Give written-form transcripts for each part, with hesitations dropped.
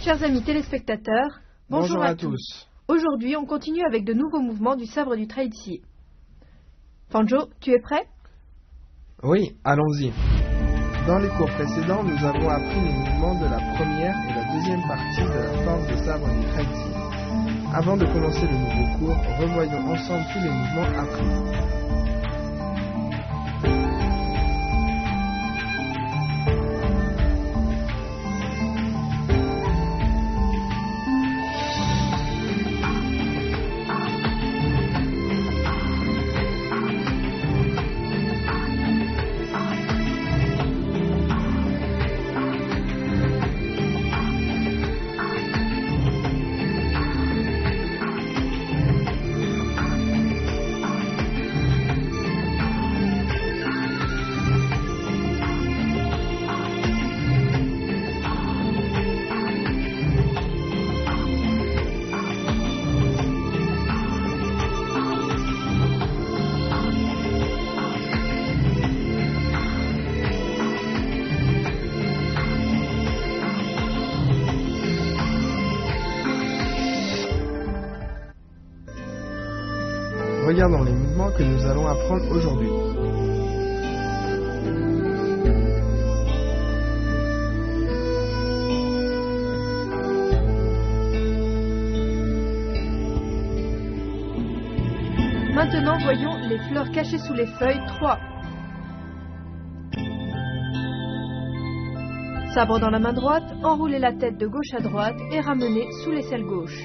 Chers amis téléspectateurs, bonjour à tous. Aujourd'hui, on continue avec de nouveaux mouvements du sabre du Traïtsi. Fanjo, tu es prêt? Oui, allons-y. Dans les cours précédents, nous avons appris les mouvements de la première et la deuxième partie de la forme de sabre du Traïtsi. Avant de commencer le nouveau cours, revoyons ensemble tous les mouvements appris. Regardons les mouvements que nous allons apprendre aujourd'hui. Maintenant, voyons les fleurs cachées sous les feuilles 3. Sabre dans la main droite, enrouler la tête de gauche à droite et ramener sous l'aisselle gauche.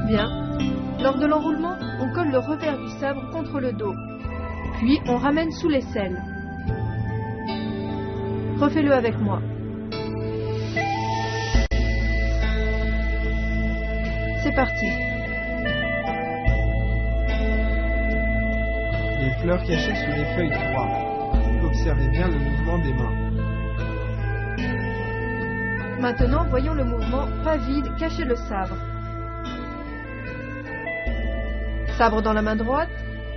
Bien. Lors de l'enroulement, on colle le revers du sabre contre le dos. Puis on ramène sous l'aisselle. Refais-le avec moi. C'est parti. Les fleurs cachées sous les feuilles 3. Observez bien le mouvement des mains. Maintenant, voyons le mouvement pas vide, cacher le sabre. Sabre dans la main droite,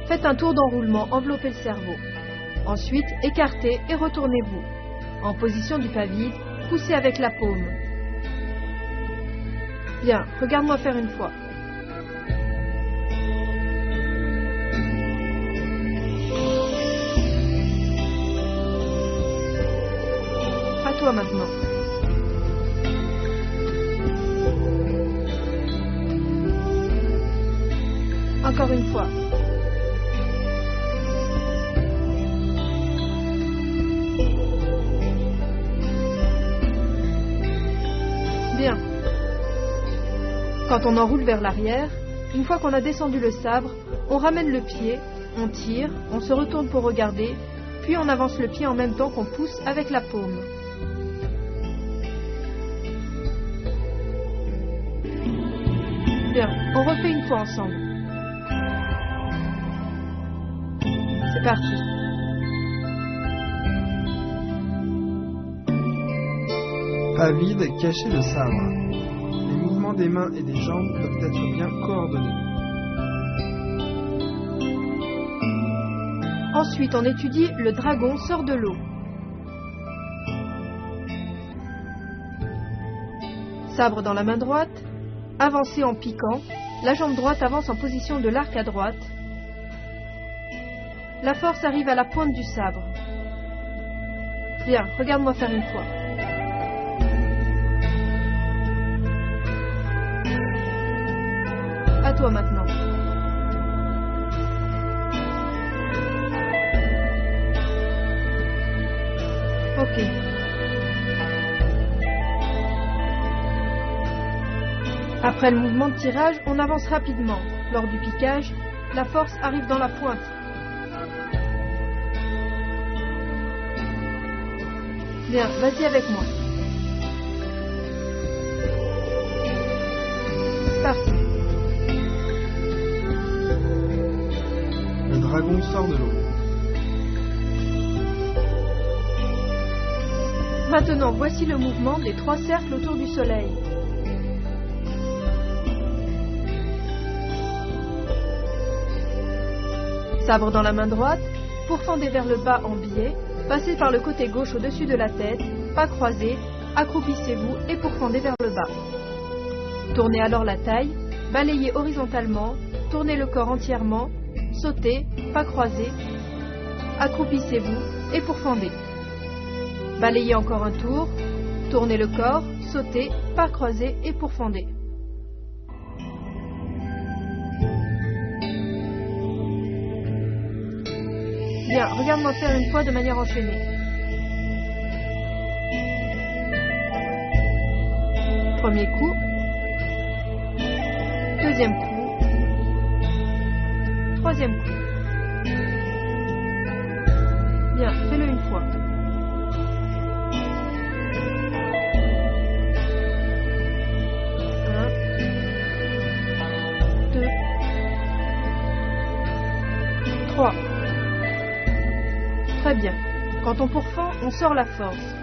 faites un tour d'enroulement, enveloppez le cerveau. Ensuite, écartez et retournez-vous. En position du pas vide, poussez avec la paume. Bien, regarde-moi faire une fois. À toi maintenant. Encore une fois. Bien. Quand on enroule vers l'arrière, une fois qu'on a descendu le sabre, on ramène le pied, on tire, on se retourne pour regarder, puis on avance le pied en même temps qu'on pousse avec la paume. Bien, on refait une fois ensemble. C'est parti. Pas vide, cachez le sabre. Les mouvements des mains et des jambes doivent être bien coordonnés. Ensuite, on étudie le dragon sort de l'eau. Sabre dans la main droite, avancez en piquant, la jambe droite avance en position de l'arc à droite. La force arrive à la pointe du sabre. Bien, regarde-moi faire une fois. À toi maintenant. Ok. Après le mouvement de tirage, on avance rapidement. Lors du piquage, la force arrive dans la pointe. Bien, vas-y avec moi. C'est parti. Le dragon sort de l'eau. Maintenant, voici le mouvement des 3 cercles autour du soleil. Sabre dans la main droite, pourfendez vers le bas en biais, passez par le côté gauche au-dessus de la tête, pas croisé, accroupissez-vous et pourfendez vers le bas. Tournez alors la taille, balayez horizontalement, tournez le corps entièrement, sautez, pas croisé, accroupissez-vous et pourfendez. Balayez encore un tour, tournez le corps, sautez, pas croisé et pourfendez. Bien, regarde-moi faire une fois de manière enchaînée. Premier coup. Deuxième coup. Troisième coup. Bien, fais-le une fois. Un. Deux. Trois. Très bien. Quand on pourfend, on sort la force.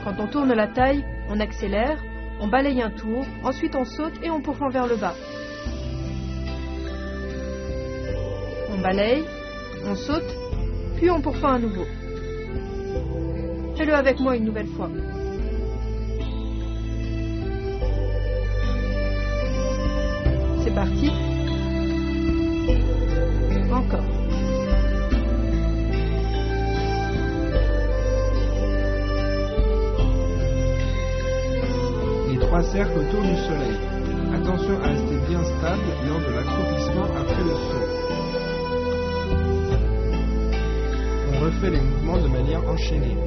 Quand on tourne la taille, on accélère, on balaye un tour, ensuite on saute et on pourfend vers le bas. On balaye, on saute, puis on pourfend à nouveau. Fais-le avec moi une nouvelle fois. C'est parti. Encore. Trois cercles autour du soleil. Attention à rester bien stable lors de l'accroupissement après le saut. On refait les mouvements de manière enchaînée.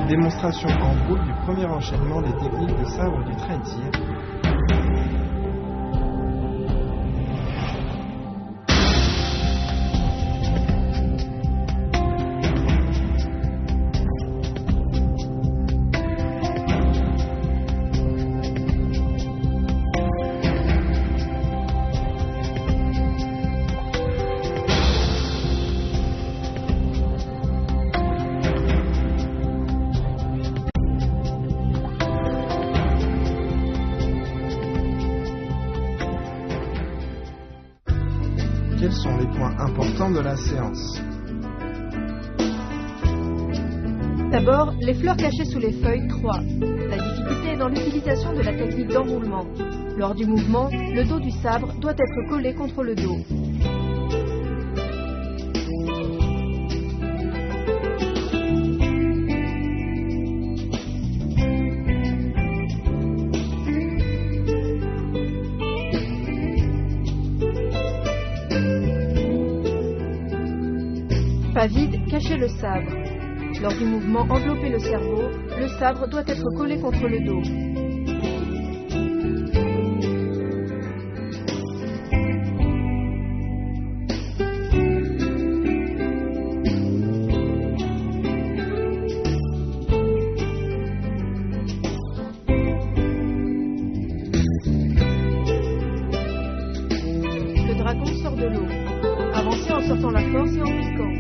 Démonstration en groupe du premier enchaînement des techniques de sabre du traîneau. Quels sont les points importants de la séance? D'abord, les fleurs cachées sous les feuilles 3. La difficulté est dans l'utilisation de la technique d'enroulement. Lors du mouvement, le dos du sabre doit être collé contre le dos. Pas vide, cachez le sabre. Lors du mouvement enveloppez le cerveau, le sabre doit être collé contre le dos. Le dragon sort de l'eau. Avancez en sortant la force et en piquant.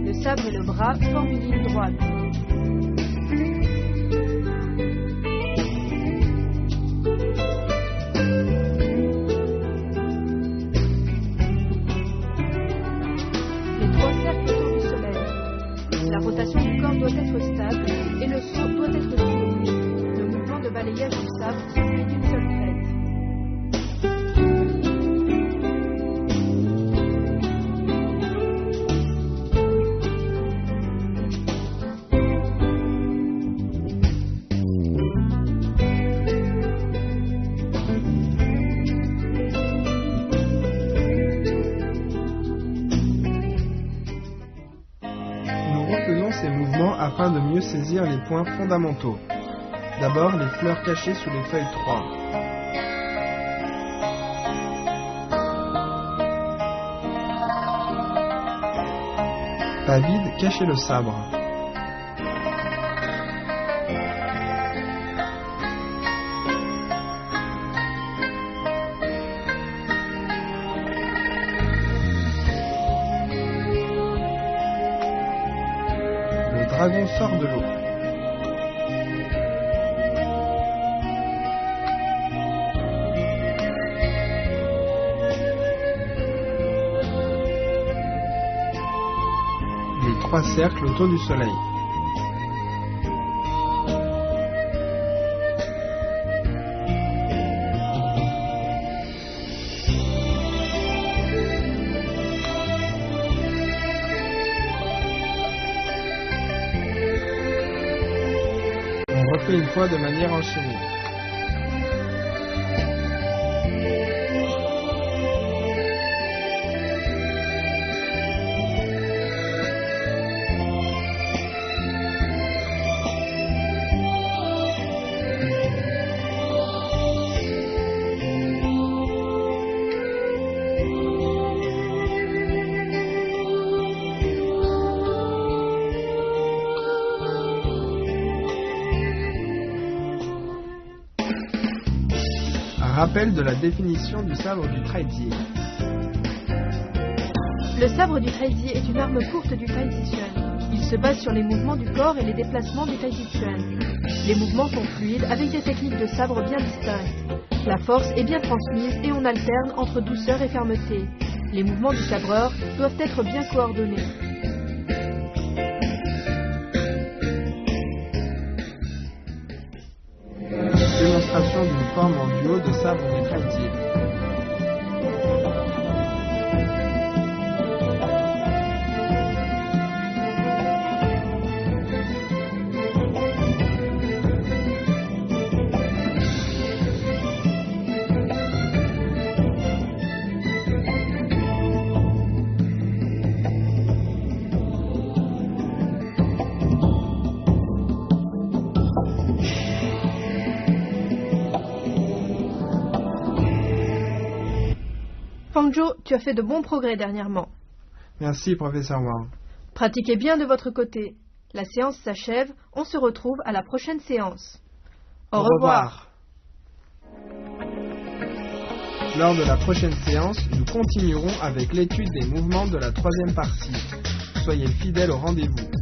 Le sabre et le bras forment une ligne droite. Les trois cercles autour du soleil. La rotation du corps doit être stable et le saut doit être souple. Le mouvement de balayage du sabre se fait d'une seule traite. mieux saisir les points fondamentaux. D'abord, les fleurs cachées sous les feuilles 3. Pas vide, cachez le sabre. Le dragon sort de l'eau. Les 3 cercles autour du soleil. On refait une fois de manière enchaînée. Rappel de la définition du sabre du Taizi. Le sabre du Taizi est une arme courte du Taizi Chuan. Il se base sur les mouvements du corps et les déplacements du Taizi Chuan. Les mouvements sont fluides avec des techniques de sabre bien distinctes. La force est bien transmise et on alterne entre douceur et fermeté. Les mouvements du sabreur doivent être bien coordonnés. Démonstration d'une forme en duo de sabre du Taizi. Fangzhou, tu as fait de bons progrès dernièrement. Merci, professeur Wang. Pratiquez bien de votre côté. La séance s'achève, on se retrouve à la prochaine séance. Au revoir. Lors de la prochaine séance, nous continuerons avec l'étude des mouvements de la 3e partie. Soyez fidèles au rendez-vous.